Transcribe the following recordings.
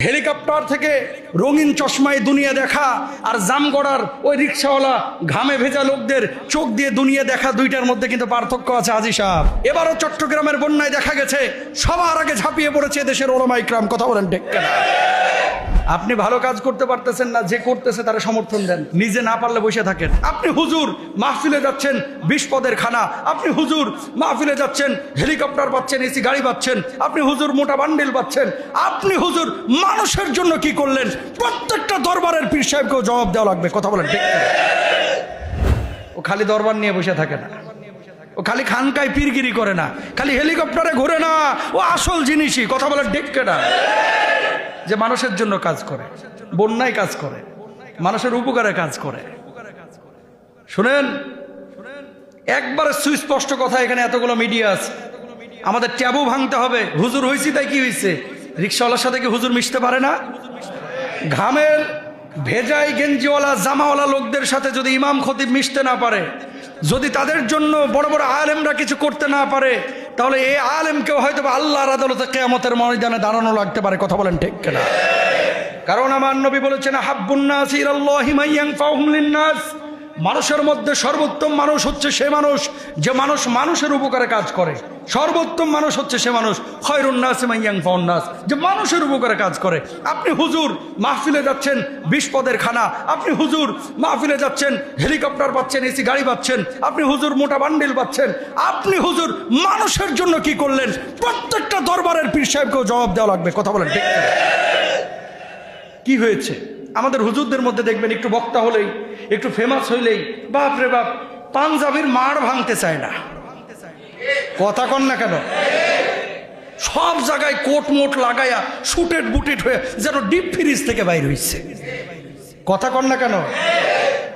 Helicopter থেকে রঙিন চশমায় দুনিয়া দেখা আর জামগড়ার ওই রিক্সাওয়ালা ঘামে ভেজা লোকদের চোখ দিয়ে দুনিয়া দেখা, দুইটার মধ্যে কিন্তু পার্থক্য আছে হাজী সাহেব। এবারও চট্টগ্রামের বন্যায় দেখা গেছে সবার আগে ঝাঁপিয়ে পড়েছে দেশের ওলামা ইকরাম। কথা বলেন ঠিক কিনা? আপনি ভালো কাজ করতে পারতেছেন না, যে করতেছে তারা সমর্থন দেন, নিজে না পারলে বসে থাকেন। আপনি হুজুর মাহফিলে যাচ্ছেন 20 পদের খানা, আপনি হুজুর মাহফিলে যাচ্ছেন হেলিকপ্টার পাচ্ছেন, এসি গাড়ি পাচ্ছেন, আপনি হুজুর মোটা বান্ডিল পাচ্ছেন, আপনি হুজুর মানুষের জন্য কি করলেন? প্রত্যেকটা দরবারের পীর সাহেবকেও জবাব দেওয়া লাগবে। কথা বলেন ঠিক কিনা? ও খালি দরবার নিয়ে বসে থাকে না, ও খালি খানকায় পীরগিরি করে না, খালি হেলিকপ্টারে ঘুরে না, ও আসল জিনিসই। কথা বলেন ঠিক কিনা? যে মানুষের জন্য কাজ করে, বন্যায় কাজ করে, মানুষের উপকারে কাজ করে। শুনেন, একবারে সুস্পষ্ট কথা, এখানে এতগুলো মিডিয়া আছে, আমাদের ট্যাবু ভাঙতে হবে। হুজুর হয়েছি তাই কি হয়েছে? রিক্সাওয়ালার সাথে কি হুজুর মিশতে পারে না? ঘামের ভেজাই গেঞ্জিওয়ালা জামাওয়ালা লোকদের সাথে যদি ইমাম খতিব মিশতে না পারে, যদি তাদের জন্য বড় বড় আলেমরা কিছু করতে না পারে, তাহলে এই আলেমকেও হয়তো আল্লাহর আদালতে কিয়ামতের ময়দানে দাঁড়ানো লাগতে পারে। কথা বলেন ঠিক কিনা? কারণ আমার নবী বলেছেন, হাব্বুন নাসি ইলাল্লাহি মান ইয়ানফাউহুম লিন-নাস, মানুষের মধ্যে সর্বোত্তম মানুষ হচ্ছে সে মানুষ যে মানুষ মানুষের উপকারে কাজ করে। সর্বোত্তম মানুষ হচ্ছে সে মানুষ, খায়রুন নাসি মান ইয়ানফাউন নাস, যে মানুষের উপকারে কাজ করে। আপনি হুজুর মাহফিলে যাচ্ছেন 20 পদের খানা, আপনি হুজুর মাহফিলে যাচ্ছেন হেলিকপ্টার পাচ্ছেন, এসি গাড়ি পাচ্ছেন, আপনি হুজুর মোটা বান্ডিল পাচ্ছেন, আপনি হুজুর মানুষের জন্য কি করলেন? প্রত্যেকটা দরবারের পীর সাহেবকেও জবাব দেওয়া লাগবে। কথা বলেন ঠিক কিনা? কি হয়েছে আমাদের হুজুরদের মধ্যে? দেখবেন একটু বক্তা হলেই, একটু ফেমাস হইলেই বাপ রে বাপ, পাঞ্জাবির মাড় ভাঙতে চায় না। কথা কন না কেন? সব জায়গায় কোট মোট লাগাইয়া শুটেড বুটেড হয়ে যেন ডিপ ফ্রিজ থেকে বাইর হইছে। কথা কন না কেন?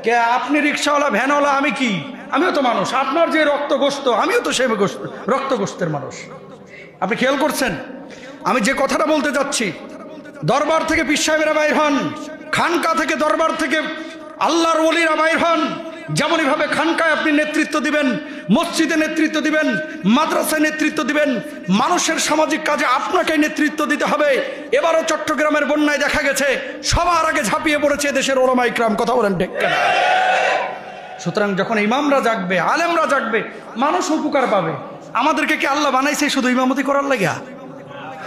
কে আপনি রিক্সাওয়ালা, ভ্যানওয়ালা, আমি কি? আমিও তো মানুষ। আপনার যে রক্তগোস্ত, আমিও তো সে রক্তগোস্তের মানুষ। আপনি খেয়াল করছেন আমি যে কথাটা বলতে যাচ্ছি? দরবার থেকে পীর সাহেবেরা বাইর হন, খানকা থেকে দরবার থেকে আল্লাহর ওলিরা বাইর হন। যেমনই ভাবে খানকায় আপনি নেতৃত্ব দিবেন, মসজিদে নেতৃত্ব দিবেন, মাদ্রাসায় নেতৃত্ব দিবেন, মানুষের সামাজিক কাজে আপনাকে নেতৃত্ব দিতে হবে। এবারও চট্টগ্রামের বন্যায় দেখা গেছে সবার আগে ঝাঁপিয়ে পড়েছে দেশের ওলামা ইকরাম। কথা বলেন ঠিক কিনা? সুতরাং যখন ইমামরা জাগবে, আলেমরা জাগবে, মানুষ উপকার পাবে। আমাদেরকে কি আল্লাহ বানাইছে শুধু ইমামতি করার লাগিয়া?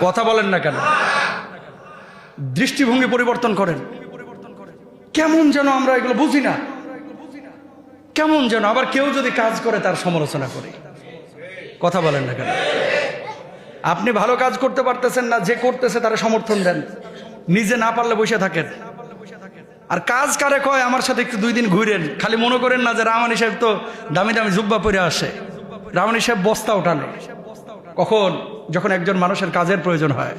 কথা বলেন না কেন? দৃষ্টিভঙ্গি পরিবর্তন করেন। কেমন যেন আমরা এগুলো বুঝি না, কেমন যেন। আবার কেউ যদি কাজ করে তার সমালোচনা করে। কথা বলেন না কেন? আপনি ভালো কাজ করতে পারতেছেন না, যে করতেছে তারা সমর্থন দেন, নিজে না পারলে বসে থাকেন। আর কাজ কারে কয়? আমার সাথে একটু 2 দিন ঘুরেন। খালি মনে করেন না যে রামানি সাহেব তো দামি দামি জুব্বা পরে আসে। রামানি সাহেব বস্তা ওঠানে কখন? যখন একজন মানুষের কাজের প্রয়োজন হয়।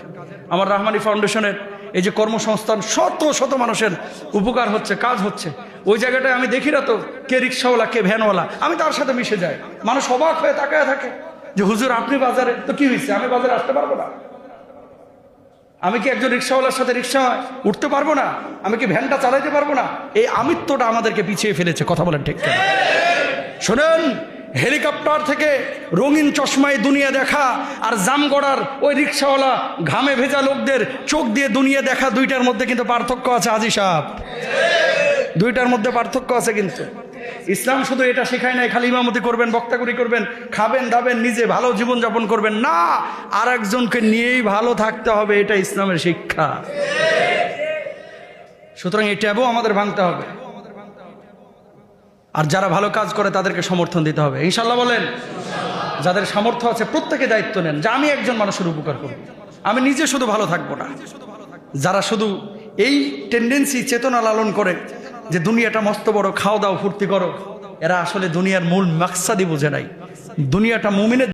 আমার রাহমানি ফাউন্ডেশনের এই যে কর্মসংস্থান, শত শত মানুষের উপকার হচ্ছে, কাজ হচ্ছে, ওই জায়গাটায় আমি দেখি না তো কে রিক্সাওয়ালা, কে ভ্যানওয়ালা, আমি তার সাথে মিশে যাই। মানুষ অবাক হয়ে তাকায় থাকে যে হুজুর আপনি বাজারে, তো কি হয়েছে? আমি বাজারে আসতে পারবো না? আমি কি একজন রিক্সাওয়ালার সাথে রিক্সা উঠতে পারবো না? আমি কি ভ্যানটা চালাইতে পারবো না? এই আমিত্বটা আমাদেরকে পিছিয়ে ফেলেছে। কথা বলেন ঠিক কিনা? শোনেন, হেলিকপ্টার থেকে রঙিন চশমায় দুনিয়া দেখা আর জামগড়ার ওই রিক্সাওয়ালা ঘামে ভেজা লোকদের চোখ দিয়ে দুনিয়া দেখা, দুইটার মধ্যে কিন্তু পার্থক্য আছে হাজী সাহেব। দুইটার মধ্যে পার্থক্য আছে। কিন্তু ইসলাম শুধু এটা শেখায় নাই খালি ইমামতি করবেন, বক্তাগুরি করবেন, খাবেন দাবেন, নিজে ভালো জীবনযাপন করবেন না, আর একজনকে নিয়েই ভালো থাকতে হবে। এটা ইসলামের শিক্ষা। সুতরাং এই ট্যাবও আমাদের ভাঙতে হবে। আর যারা ভালো কাজ করে তাদেরকে সমর্থন দিতে হবে ইনশাল্লাহ। বলেন, যাদের সামর্থ্য আছে প্রত্যেকে দায়িত্ব নেন যে আমি একজন মানুষের উপকার করব, আমি নিজে শুধু ভালো থাকবো না। যারা শুধু এই টেন্ডেন্সি, চেতনা লালন করে যে দুনিয়াটা মস্ত বড়, খাও দাও ফুর্তি করো, এরা আসলে দুনিয়ার মূল মাকসাদই বুঝে নাই। দুনিয়াটা মুমিনের